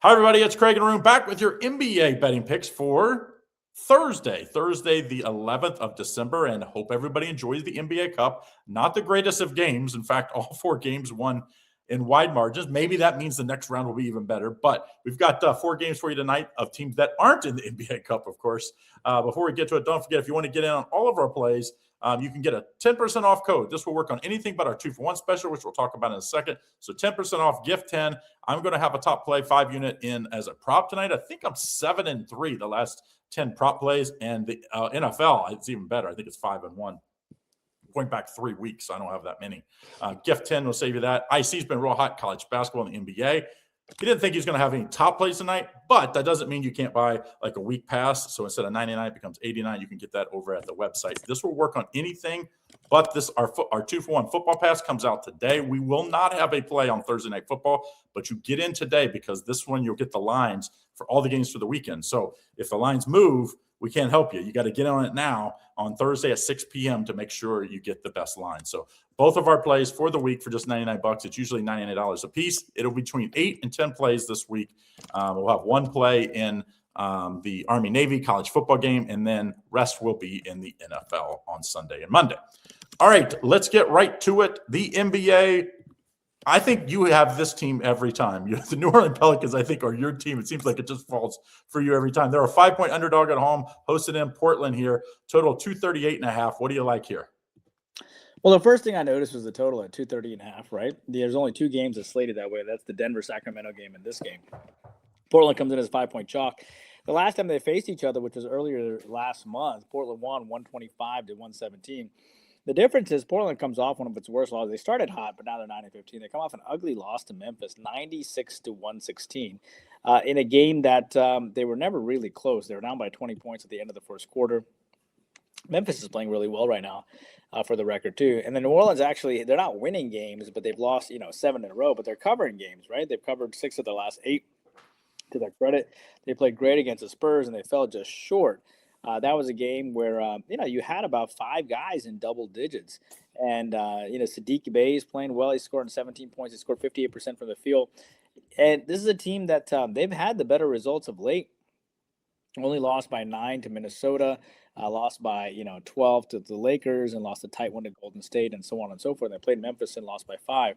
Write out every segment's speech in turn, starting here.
Hi, everybody. It's Craig and Arun back with your NBA betting picks for Thursday, the 11th of December, and hope everybody enjoys the NBA Cup. Not the greatest of games. In fact, all four games won in wide margins. Maybe that means the next round will be even better. But we've got four games for you tonight of teams that aren't in the NBA Cup, of course. Before we get to it, don't forget, if you want to get in on all of our plays, you can get a 10% off code. This will work on anything but our 2-for-1 special, which we'll talk about in a second. So 10% off, gift 10. I'm going to have a top play 5-unit in as a prop tonight. I think I'm 7-3 the last 10 prop plays, and the NFL, it's even better. I think it's 5-1. Going back 3 weeks, I don't have that many. Gift 10 will save you that. IC's been real hot, college basketball in the NBA. He didn't think he was going to have any top plays tonight, but that doesn't mean you can't buy like a week pass. So instead of 99, it becomes 89. You can get that over at the website. This will work on anything, but our 2-for-1 football pass comes out today. We will not have a play on Thursday Night Football, but you get in today because this one you'll get the lines for all the games for the weekend. So if the lines move, we can't help you. You got to get on it now on Thursday at 6 p.m. to make sure you get the best line. So both of our plays for the week for just $99. It's usually $99 a piece. It'll be between 8 and 10 plays this week. We'll have one play in the Army-Navy college football game, and then rest will be in the NFL on Sunday and Monday. All right, let's get right to it. The NBA, I think you have this team every time. The New Orleans Pelicans, I think, are your team. It seems like it just falls for you every time. They're a 5-point underdog at home, hosted in Portland here. Total 238.5. What do you like here? Well, the first thing I noticed was the total at 230.5, right? There's only two games that's slated that way. That's the Denver-Sacramento game and this game. Portland comes in as a 5-point chalk. The last time they faced each other, which was earlier last month, Portland won 125-117. The difference is Portland comes off one of its worst losses. They started hot, but now they're 9-15. They come off an ugly loss to Memphis, 96-116, in a game that they were never really close. They were down by 20 points at the end of the first quarter. Memphis is playing really well right now, for the record, too. And then New Orleans, actually, they're not winning games, but they've lost, 7 in a row. But they're covering games, right? They've covered 6 of the last 8. To their credit, they played great against the Spurs, and they fell just short. That was a game where, you had about 5 guys in double digits. And, Saddiq Bey is playing well. He scored 17 points. He scored 58% from the field. And this is a team that they've had the better results of late. Only lost by 9 to Minnesota, lost by 12 to the Lakers, and lost a tight one to Golden State, and so on and so forth. They played Memphis and lost by 5.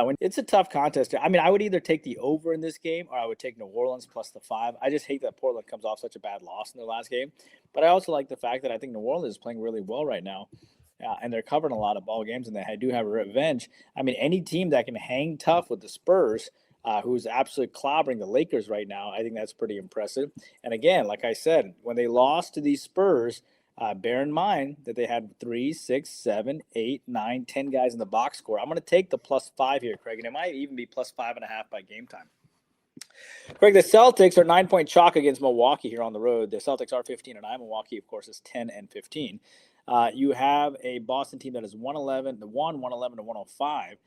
When it's a tough contest, I mean, I would either take the over in this game or I would take New Orleans plus the 5. I just hate that Portland comes off such a bad loss in their last game. But I also like the fact that I think New Orleans is playing really well right now. And they're covering a lot of ball games, and they do have a revenge. I mean, any team that can hang tough with the Spurs, who's absolutely clobbering the Lakers right now, I think that's pretty impressive. And again, like I said, when they lost to these Spurs, bear in mind that they had 3, 6, 7, 8, 9, 10 guys in the box score. I'm going to take the plus 5 here, Craig, and it might even be plus 5.5 by game time. Craig, the Celtics are 9-point chalk against Milwaukee here on the road. The Celtics are 15-9. Milwaukee, of course, is 10-15. You have a Boston team that is 111-105.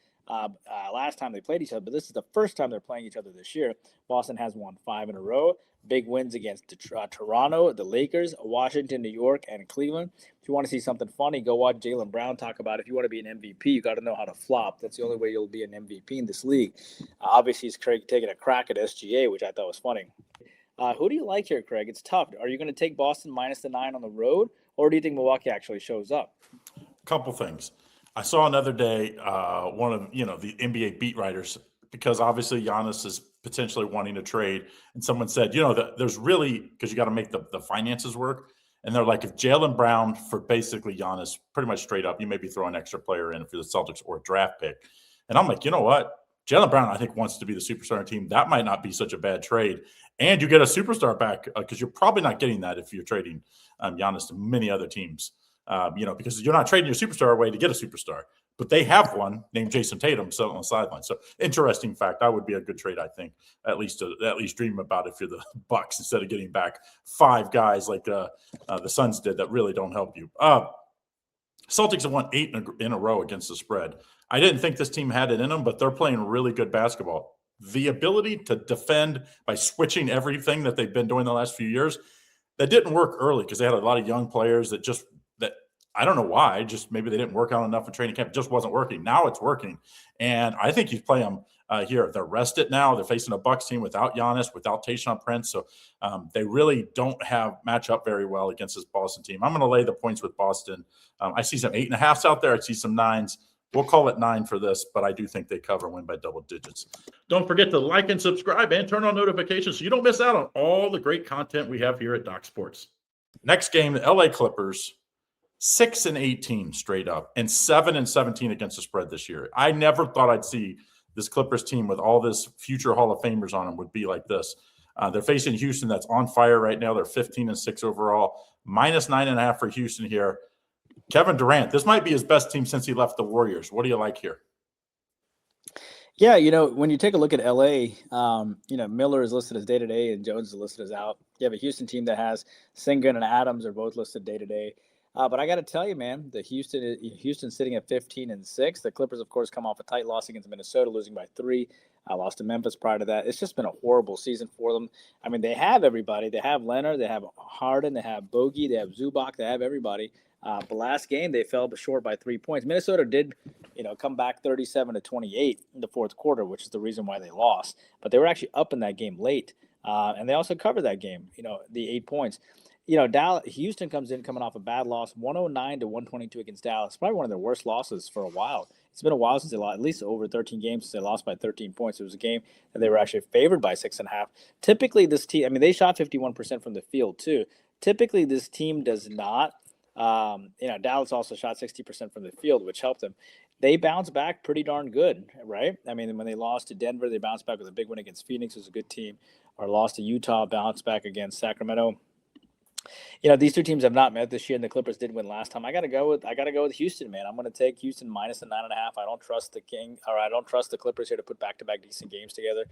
Last time they played each other, but this is the first time they're playing each other this year. Boston has won 5 in a row. Big wins against Toronto, the Lakers, Washington, New York, and Cleveland. If you want to see something funny, go watch Jaylen Brown talk about it. If you want to be an MVP, you got to know how to flop. That's the only way you'll be an MVP in this league. Obviously, he's taking a crack at SGA, which I thought was funny. Who do you like here, Craig? It's tough. Are you going to take Boston minus the 9 on the road, or do you think Milwaukee actually shows up? Couple things. I saw another day one of the NBA beat writers, because obviously Giannis is potentially wanting to trade, and someone said, there's really, because you got to make the finances work, and they're like, if Jaylen Brown for basically Giannis, pretty much straight up, you maybe throw an extra player in for the Celtics or a draft pick, and I'm like, you know what? Jaylen Brown, I think, wants to be the superstar on the team. That might not be such a bad trade, and you get a superstar back because you're probably not getting that if you're trading Giannis to many other teams. Because you're not trading your superstar away to get a superstar, but they have one named Jason Tatum sitting on the sideline. So interesting fact. That would be a good trade, I think, at least dream about if you're the Bucks, instead of getting back 5 guys like the Suns did that really don't help you. Celtics have won 8 in a row against the spread. I didn't think this team had it in them, but they're playing really good basketball. The ability to defend by switching everything that they've been doing the last few years, that didn't work early because they had a lot of young players that I don't know why, just maybe they didn't work out enough in training camp. It just wasn't working. Now it's working. And I think you play them here. They're rested now. They're facing a Bucks team without Giannis, without Tayshaun Prince. So they really don't match up very well against this Boston team. I'm going to lay the points with Boston. I see some 8.5s out there. I see some 9s. We'll call it 9 for this, but I do think they cover, win by double digits. Don't forget to like and subscribe and turn on notifications so you don't miss out on all the great content we have here at Doc Sports. Next game, the LA Clippers, 6-18 straight up and 7-17 against the spread this year. I never thought I'd see this Clippers team with all this future Hall of Famers on them would be like this. They're facing Houston that's on fire right now. They're 15-6 overall, minus 9.5 for Houston here. Kevin Durant, this might be his best team since he left the Warriors. What do you like here? Yeah, when you take a look at LA, Miller is listed as day-to-day and Jones is listed as out. You have a Houston team that has Sengun and Adams are both listed day-to-day. But I got to tell you, man, the Houston sitting at 15-6. The Clippers, of course, come off a tight loss against Minnesota, losing by 3. I lost to Memphis prior to that. It's just been a horrible season for them. I mean, they have everybody. They have Leonard. They have Harden. They have Bogey. They have Zubac. They have everybody. But last game, they fell short by 3 points. Minnesota did, come back 37-28 in the fourth quarter, which is the reason why they lost. But they were actually up in that game late. And they also covered that game, the 8 points. Houston coming off a bad loss, 109-122 against Dallas. Probably one of their worst losses for a while. It's been a while since they lost, at least over 13 games since they lost by 13 points. It was a game that they were actually favored by 6.5. Typically, this team, they shot 51% from the field too. Typically, this team does not. Dallas also shot 60% from the field, which helped them. They bounced back pretty darn good, right? When they lost to Denver, they bounced back with a big win against Phoenix, who's a good team. Or lost to Utah, bounced back against Sacramento. These two teams have not met this year, and the Clippers did win last time. I gotta go with Houston, man. I'm gonna take Houston minus a 9.5. I don't trust the Clippers here to put back-to-back decent games together.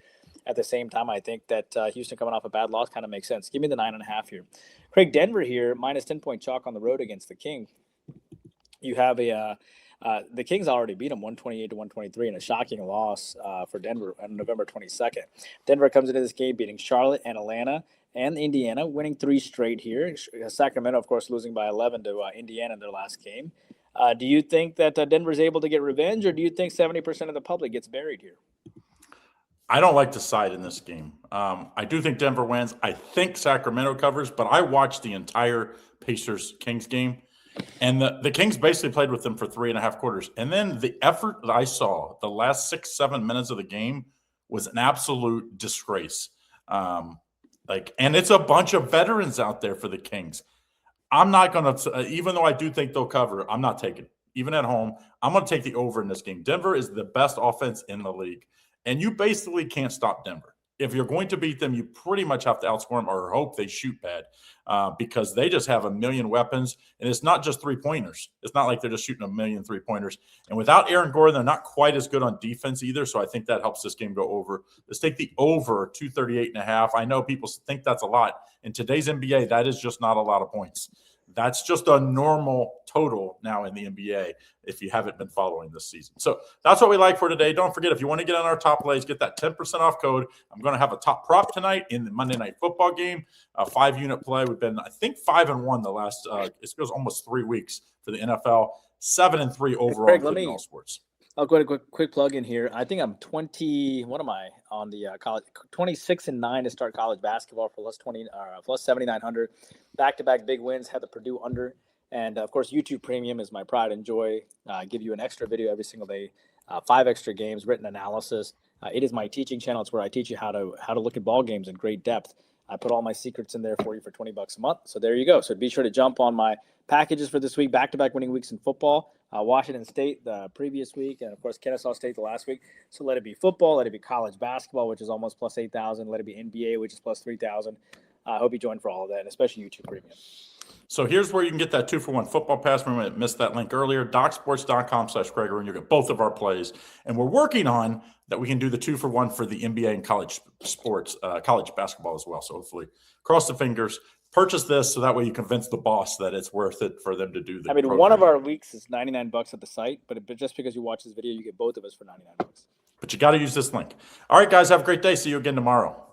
At the same time, I think that Houston coming off a bad loss kind of makes sense. Give me the 9.5 here. Craig, Denver here minus 10-point chalk on the road against the King. You have the Kings already beat them 128-123 in a shocking loss for Denver on November 22nd. Denver comes into this game beating Charlotte and Atlanta and Indiana, winning 3 straight here. Sacramento, of course, losing by 11 to Indiana in their last game. Do you think that Denver's able to get revenge, or do you think 70% of the public gets buried here? I don't like to side in this game. I do think Denver wins. I think Sacramento covers, but I watched the entire Pacers-Kings game, and the Kings basically played with them for 3.5 quarters. And then the effort that I saw the last 6-7 minutes of the game was an absolute disgrace. And it's a bunch of veterans out there for the Kings. I'm not going to, even though I do think they'll cover, I'm not taking it. Even at home, I'm going to take the over in this game. Denver is the best offense in the league, and you basically can't stop Denver. If you're going to beat them, you pretty much have to outscore them or hope they shoot bad because they just have a million weapons. And it's not just three-pointers. It's not like they're just shooting a million three-pointers. And without Aaron Gordon, they're not quite as good on defense either. So I think that helps this game go over. Let's take the over 238.5. I know people think that's a lot. In today's NBA, that is just not a lot of points. That's just a normal total now in the NBA if you haven't been following this season. So that's what we like for today. Don't forget, if you want to get on our top plays, get that 10% off code. I'm going to have a top prop tonight in the Monday Night Football game, a 5-unit play. We've been, I think, 5-1 the last it goes almost 3 weeks for the NFL, 7-3 overall. Craig, let me all sports. I'll go to a quick plug in here. I think I'm 20. What am I on the college? 26-9 to start college basketball for plus 7,900. Back-to-back big wins. Had the Purdue under, and of course YouTube Premium is my pride and joy. Give you an extra video every single day, 5 extra games, written analysis. It is my teaching channel. It's where I teach you how to look at ball games in great depth. I put all my secrets in there for you for $20 a month. So there you go. So be sure to jump on my packages for this week. Back-to-back winning weeks in football. Washington State the previous week, and of course Kennesaw State the last week. So let it be football, let it be college basketball, which is almost plus 8,000. Let it be NBA, which is plus 3,000. I hope you join for all of that, and especially YouTube Premium. So here's where you can get that 2-for-1 football pass. Remember, I missed that link earlier. DocSports.com/Gregory, and you'll get both of our plays. And we're working on that we can do the 2-for-1 for the NBA and college sports, college basketball as well. So hopefully, cross the fingers. Purchase this so that way you convince the boss that it's worth it for them to do the program. One of our weeks is $99 at the site, but just because you watch this video, you get both of us for $99. But you got to use this link. All right, guys, have a great day. See you again tomorrow.